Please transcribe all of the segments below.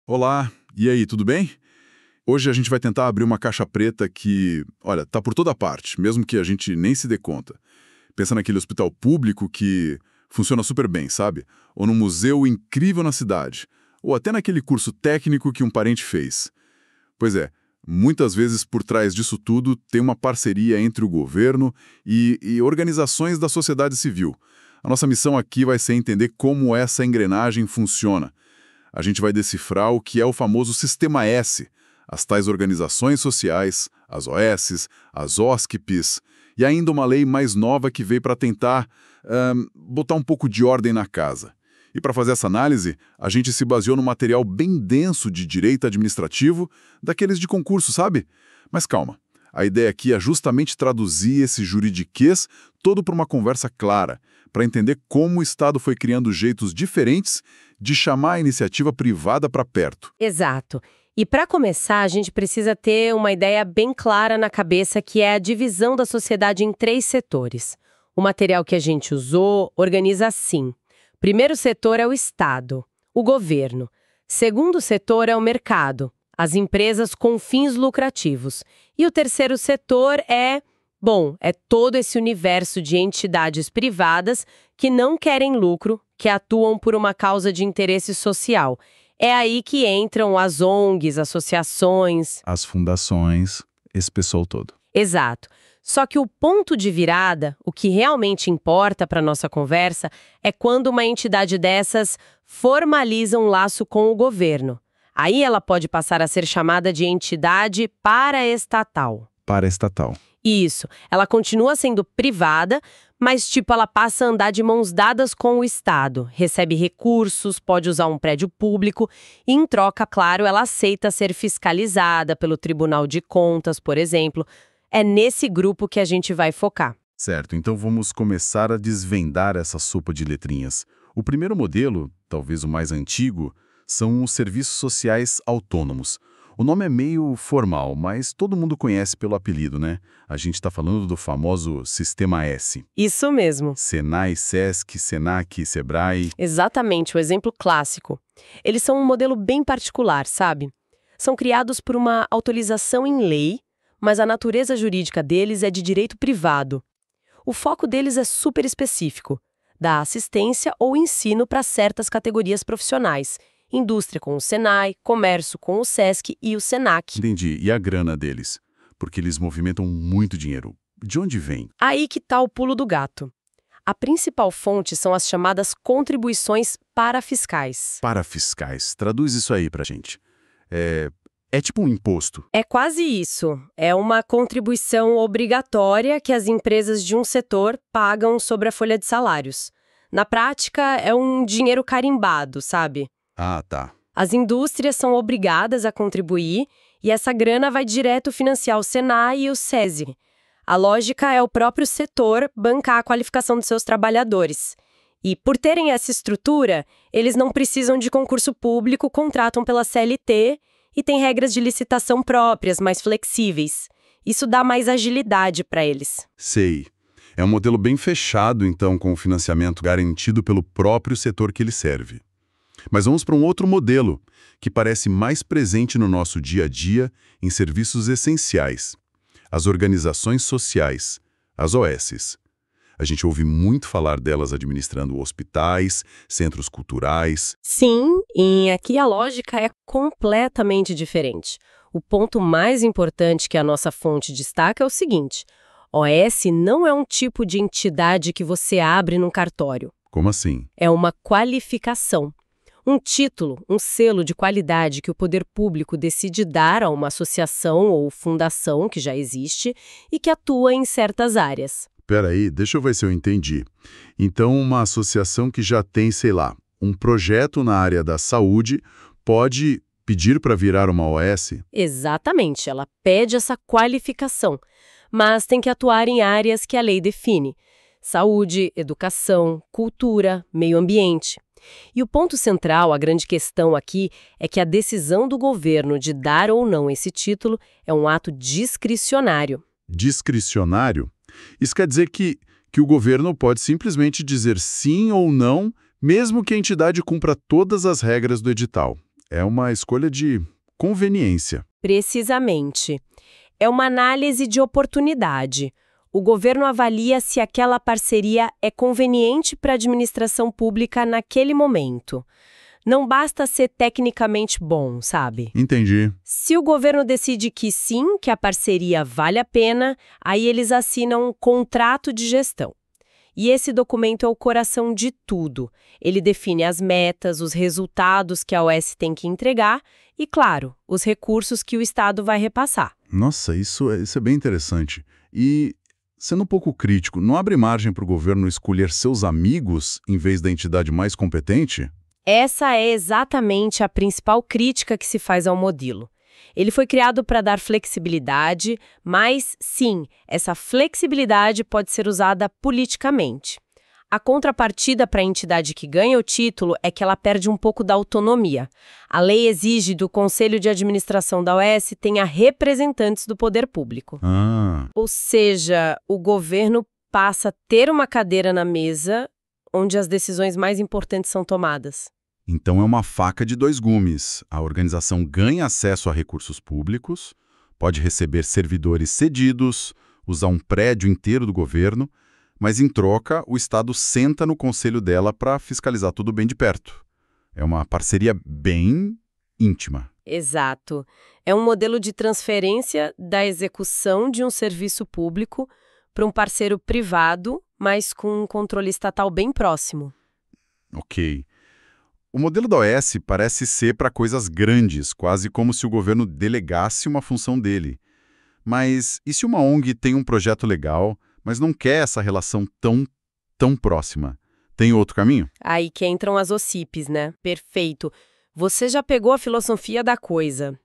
Olá, e aí, tudo bem? Hoje a gente vai tentar abrir uma caixa preta que, olha, tá por toda parte, mesmo que a gente nem se dê conta. Pensa naquele hospital público que funciona super bem, sabe? Ou num museu incrível na cidade. Ou até naquele curso técnico que um parente fez. Pois é, muitas vezes por trás disso tudo tem uma parceria entre o governo e organizações da sociedade civil. A nossa missão aqui vai ser entender como essa engrenagem funciona. A gente vai decifrar o que é o famoso Sistema S, as tais organizações sociais, as OSs, as OSCPs, e ainda uma lei mais nova que veio para tentar botar um pouco de ordem na casa. E para fazer essa análise, a gente se baseou num material bem denso de direito administrativo, daqueles de concurso, sabe? Mas calma, a ideia aqui é justamente traduzir esse juridiquês todo para uma conversa clara, para entender como o Estado foi criando jeitos diferentes de chamar a iniciativa privada para perto. Exato. E para começar, a gente precisa ter uma ideia bem clara na cabeça, que é a divisão da sociedade em 3 setores. O material que a gente usou organiza assim. Primeiro setor é o Estado, o governo. Segundo setor é o mercado, as empresas com fins lucrativos. E o terceiro setor é todo esse universo de entidades privadas que não querem lucro, que atuam por uma causa de interesse social. É aí que entram as ONGs, associações. As fundações, esse pessoal todo. Exato. Só que o ponto de virada, o que realmente importa para a nossa conversa, é quando uma entidade dessas formaliza um laço com o governo. Aí ela pode passar a ser chamada de entidade paraestatal. Paraestatal. Isso. Ela continua sendo privada, mas ela passa a andar de mãos dadas com o Estado, recebe recursos, pode usar um prédio público e, em troca, claro, ela aceita ser fiscalizada pelo Tribunal de Contas, por exemplo. É nesse grupo que a gente vai focar. Certo, então vamos começar a desvendar essa sopa de letrinhas. O primeiro modelo, talvez o mais antigo, são os serviços sociais autônomos. O nome é meio formal, mas todo mundo conhece pelo apelido, né? A gente está falando do famoso Sistema S. Isso mesmo. Senai, Sesc, Senac, Sebrae. Exatamente, o exemplo clássico. Eles são um modelo bem particular, sabe? São criados por uma autorização em lei, mas a natureza jurídica deles é de direito privado. O foco deles é super específico, dar assistência ou ensino para certas categorias profissionais. Indústria com o Senai, comércio com o Sesc e o Senac. Entendi. E a grana deles? Porque eles movimentam muito dinheiro. De onde vem? Aí que tá o pulo do gato. A principal fonte são as chamadas contribuições parafiscais. Parafiscais. Traduz isso aí pra gente. É tipo um imposto. É quase isso. É uma contribuição obrigatória que as empresas de um setor pagam sobre a folha de salários. Na prática, é um dinheiro carimbado, sabe? Ah, tá. As indústrias são obrigadas a contribuir e essa grana vai direto financiar o Senai e o SESI. A lógica é o próprio setor bancar a qualificação dos seus trabalhadores. E por terem essa estrutura, eles não precisam de concurso público, contratam pela CLT e têm regras de licitação próprias, mais flexíveis. Isso dá mais agilidade para eles. Sei. É um modelo bem fechado, então, com o financiamento garantido pelo próprio setor que ele serve. Mas vamos para um outro modelo, que parece mais presente no nosso dia a dia em serviços essenciais. As organizações sociais, as OSs. A gente ouve muito falar delas administrando hospitais, centros culturais. Sim, e aqui a lógica é completamente diferente. O ponto mais importante que a nossa fonte destaca é o seguinte: OS não é um tipo de entidade que você abre num cartório. Como assim? É uma qualificação. Um título, um selo de qualidade que o poder público decide dar a uma associação ou fundação que já existe e que atua em certas áreas. Peraí, deixa eu ver se eu entendi. Então, uma associação que já tem, sei lá, um projeto na área da saúde pode pedir para virar uma OS? Exatamente, ela pede essa qualificação, mas tem que atuar em áreas que a lei define: saúde, educação, cultura, meio ambiente. E o ponto central, a grande questão aqui, é que a decisão do governo de dar ou não esse título é um ato discricionário. Discricionário? Isso quer dizer que o governo pode simplesmente dizer sim ou não, mesmo que a entidade cumpra todas as regras do edital. É uma escolha de conveniência. Precisamente. É uma análise de oportunidade. O governo avalia se aquela parceria é conveniente para a administração pública naquele momento. Não basta ser tecnicamente bom, sabe? Entendi. Se o governo decide que sim, que a parceria vale a pena, aí eles assinam um contrato de gestão. E esse documento é o coração de tudo. Ele define as metas, os resultados que a OS tem que entregar e, claro, os recursos que o Estado vai repassar. Nossa, isso é bem interessante. E, sendo um pouco crítico, não abre margem para o governo escolher seus amigos em vez da entidade mais competente? Essa é exatamente a principal crítica que se faz ao modelo. Ele foi criado para dar flexibilidade, mas, sim, essa flexibilidade pode ser usada politicamente. A contrapartida para a entidade que ganha o título é que ela perde um pouco da autonomia. A lei exige do Conselho de Administração da OS tenha representantes do poder público. Ou seja, o governo passa a ter uma cadeira na mesa onde as decisões mais importantes são tomadas. Então é uma faca de dois gumes. A organização ganha acesso a recursos públicos, pode receber servidores cedidos, usar um prédio inteiro do governo, mas em troca o Estado senta no conselho dela para fiscalizar tudo bem de perto. É uma parceria bem íntima. Exato. É um modelo de transferência da execução de um serviço público para um parceiro privado, mas com um controle estatal bem próximo. Ok. O modelo da OS parece ser para coisas grandes, quase como se o governo delegasse uma função dele. Mas e se uma ONG tem um projeto legal, mas não quer essa relação tão próxima? Tem outro caminho? Aí que entram as OCPs, né? Perfeito. Você já pegou a filosofia da coisa.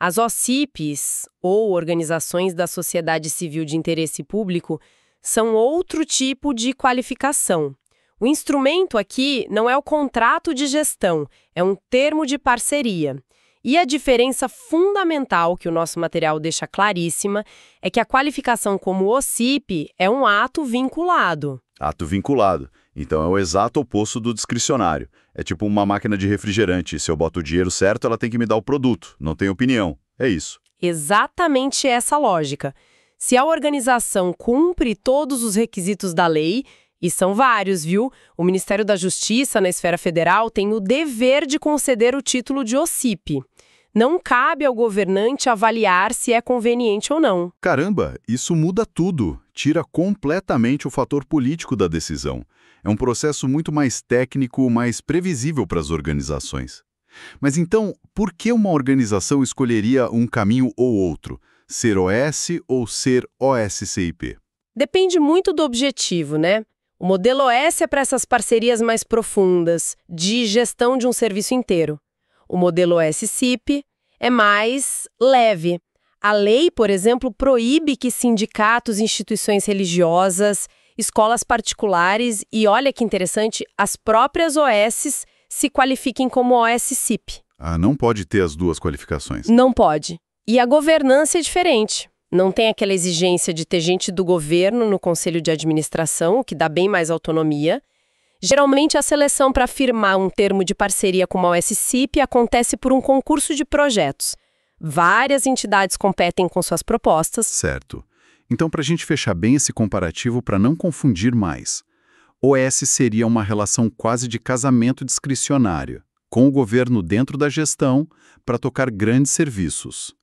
As OCPs, ou Organizações da Sociedade Civil de Interesse Público, são outro tipo de qualificação. O instrumento aqui não é o contrato de gestão, é um termo de parceria. E a diferença fundamental que o nosso material deixa claríssima é que a qualificação como OCP é um ato vinculado. Ato vinculado. Então é o exato oposto do discricionário. É tipo uma máquina de refrigerante. Se eu boto o dinheiro certo, ela tem que me dar o produto. Não tem opinião. É isso. Exatamente essa lógica. Se a organização cumpre todos os requisitos da lei, e são vários, viu? O Ministério da Justiça, na esfera federal, tem o dever de conceder o título de OCP. Não cabe ao governante avaliar se é conveniente ou não. Caramba, isso muda tudo. Tira completamente o fator político da decisão. É um processo muito mais técnico, mais previsível para as organizações. Mas então, por que uma organização escolheria um caminho ou outro? Ser OS ou ser OSCIP? Depende muito do objetivo, né? O modelo OS é para essas parcerias mais profundas, de gestão de um serviço inteiro. O modelo OSCIP é mais leve. A lei, por exemplo, proíbe que sindicatos, instituições religiosas, escolas particulares e, olha que interessante, as próprias OSs se qualifiquem como OSCIP. Não pode ter as duas qualificações. Não pode. E a governança é diferente. Não tem aquela exigência de ter gente do governo no conselho de administração, o que dá bem mais autonomia. Geralmente, a seleção para firmar um termo de parceria com uma OSCIP acontece por um concurso de projetos. Várias entidades competem com suas propostas. Certo. Então, para a gente fechar bem esse comparativo para não confundir mais, OS seria uma relação quase de casamento discricionário, com o governo dentro da gestão para tocar grandes serviços.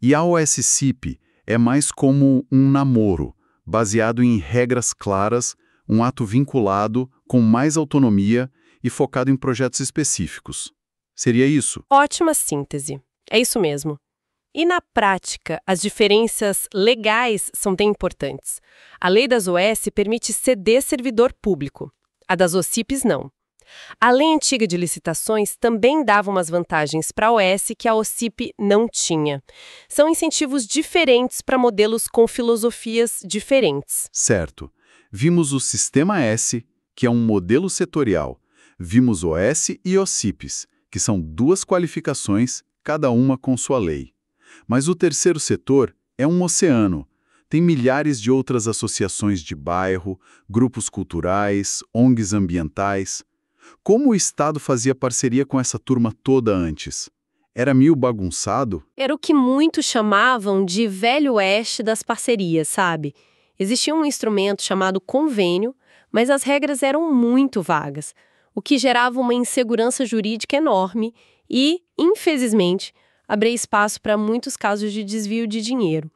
E a OSCIP é mais como um namoro, baseado em regras claras, um ato vinculado, com mais autonomia e focado em projetos específicos. Seria isso? Ótima síntese. É isso mesmo. E na prática, as diferenças legais são bem importantes. A lei das OS permite ceder servidor público. A das OCPs não. A lei antiga de licitações também dava umas vantagens para a OS que a OCP não tinha. São incentivos diferentes para modelos com filosofias diferentes. Certo. Vimos o Sistema S, que é um modelo setorial. Vimos OS e OCPs, que são duas qualificações, cada uma com sua lei. Mas o terceiro setor é um oceano. Tem milhares de outras associações de bairro, grupos culturais, ONGs ambientais. Como o Estado fazia parceria com essa turma toda antes? Era meio bagunçado? Era o que muitos chamavam de velho oeste das parcerias, sabe? Existia um instrumento chamado convênio, mas as regras eram muito vagas, o que gerava uma insegurança jurídica enorme e, infelizmente, abria espaço para muitos casos de desvio de dinheiro.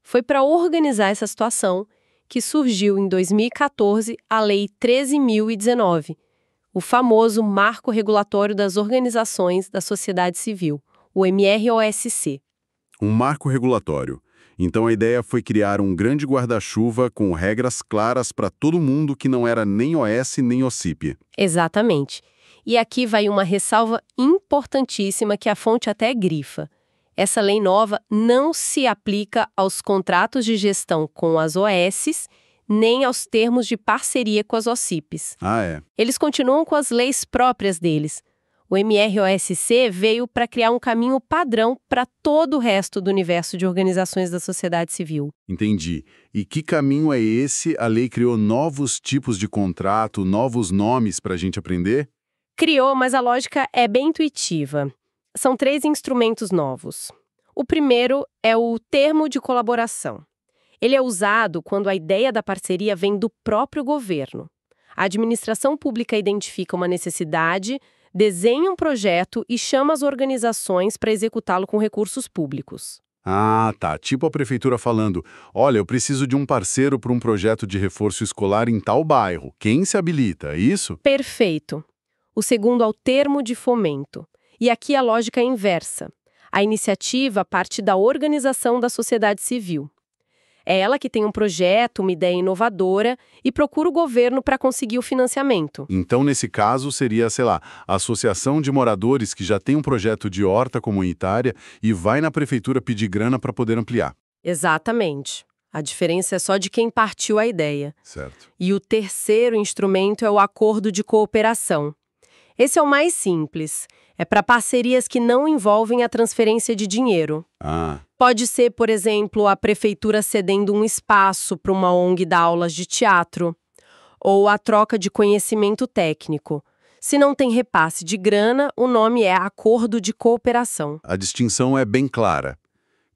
Foi para organizar essa situação que surgiu em 2014 a Lei 13.019, o famoso Marco Regulatório das Organizações da Sociedade Civil, o MROSC. Um marco regulatório. Então a ideia foi criar um grande guarda-chuva com regras claras para todo mundo que não era nem OS nem OCIP. Exatamente. E aqui vai uma ressalva importantíssima que a fonte até grifa. Essa lei nova não se aplica aos contratos de gestão com as OSs, nem aos termos de parceria com as OCIPs. Ah, é? Eles continuam com as leis próprias deles. O MROSC veio para criar um caminho padrão para todo o resto do universo de organizações da sociedade civil. Entendi. E que caminho é esse? A lei criou novos tipos de contrato, novos nomes para a gente aprender? Criou, mas a lógica é bem intuitiva. São 3 instrumentos novos. O primeiro é o termo de colaboração. Ele é usado quando a ideia da parceria vem do próprio governo. A administração pública identifica uma necessidade, desenha um projeto e chama as organizações para executá-lo com recursos públicos. Ah, tá. Tipo a prefeitura falando, olha, eu preciso de um parceiro para um projeto de reforço escolar em tal bairro. Quem se habilita, é isso? Perfeito. O segundo é o termo de fomento. E aqui a lógica é inversa. A iniciativa parte da organização da sociedade civil. É ela que tem um projeto, uma ideia inovadora e procura o governo para conseguir o financiamento. Então, nesse caso, seria, sei lá, a associação de moradores que já tem um projeto de horta comunitária e vai na prefeitura pedir grana para poder ampliar. Exatamente. A diferença é só de quem partiu a ideia. Certo. E o terceiro instrumento é o acordo de cooperação. Esse é o mais simples. É para parcerias que não envolvem a transferência de dinheiro. Ah, Pode ser, por exemplo, a prefeitura cedendo um espaço para uma ONG dar aulas de teatro, ou a troca de conhecimento técnico. Se não tem repasse de grana, o nome é acordo de cooperação. a distinção é bem clara.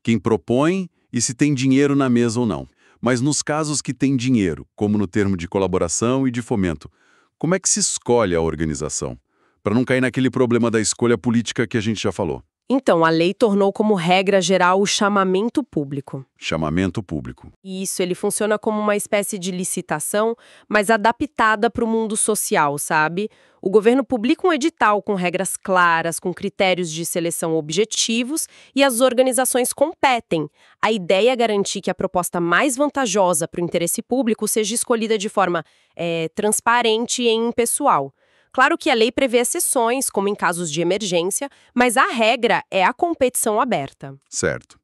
Quem propõe e se tem dinheiro na mesa ou não. Mas nos casos que tem dinheiro, como no termo de colaboração e de fomento, como é que se escolhe a organização? Para não cair naquele problema da escolha política que a gente já falou. Então, a lei tornou como regra geral o chamamento público. Chamamento público. Isso, ele funciona como uma espécie de licitação, mas adaptada para o mundo social, sabe? O governo publica um edital com regras claras, com critérios de seleção objetivos e as organizações competem. A ideia é garantir que a proposta mais vantajosa para o interesse público seja escolhida de forma transparente e impessoal. Claro que a lei prevê exceções, como em casos de emergência, mas a regra é a competição aberta. Certo.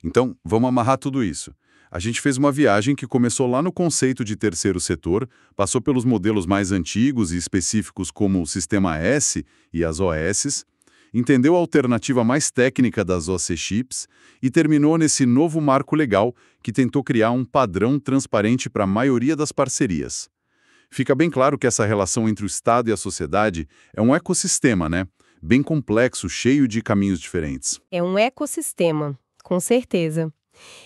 Então, vamos amarrar tudo isso. A gente fez uma viagem que começou lá no conceito de terceiro setor, passou pelos modelos mais antigos e específicos como o Sistema S e as OS, entendeu a alternativa mais técnica das OC-Chips e terminou nesse novo marco legal que tentou criar um padrão transparente para a maioria das parcerias. Fica bem claro que essa relação entre o Estado e a sociedade é um ecossistema, né? Bem complexo, cheio de caminhos diferentes. É um ecossistema, com certeza.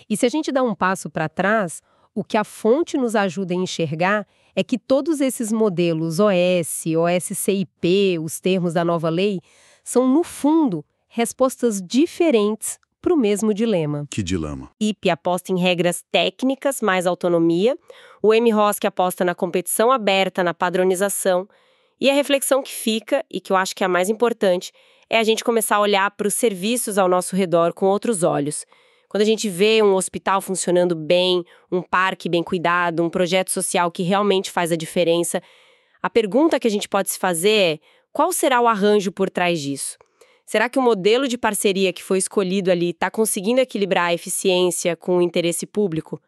E se a gente dá um passo para trás, o que a fonte nos ajuda a enxergar é que todos esses modelos OS, OSCIP, os termos da nova lei, são, no fundo, respostas diferentes para o mesmo dilema. Que dilema. IP aposta em regras técnicas, mais autonomia. O MROSC aposta na competição aberta, na padronização. E a reflexão que fica, e que eu acho que é a mais importante, é a gente começar a olhar para os serviços ao nosso redor com outros olhos. Quando a gente vê um hospital funcionando bem, um parque bem cuidado, um projeto social que realmente faz a diferença, a pergunta que a gente pode se fazer é: qual será o arranjo por trás disso? Será que o modelo de parceria que foi escolhido ali está conseguindo equilibrar a eficiência com o interesse público?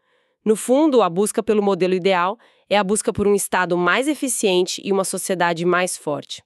No fundo, a busca pelo modelo ideal é a busca por um Estado mais eficiente e uma sociedade mais forte.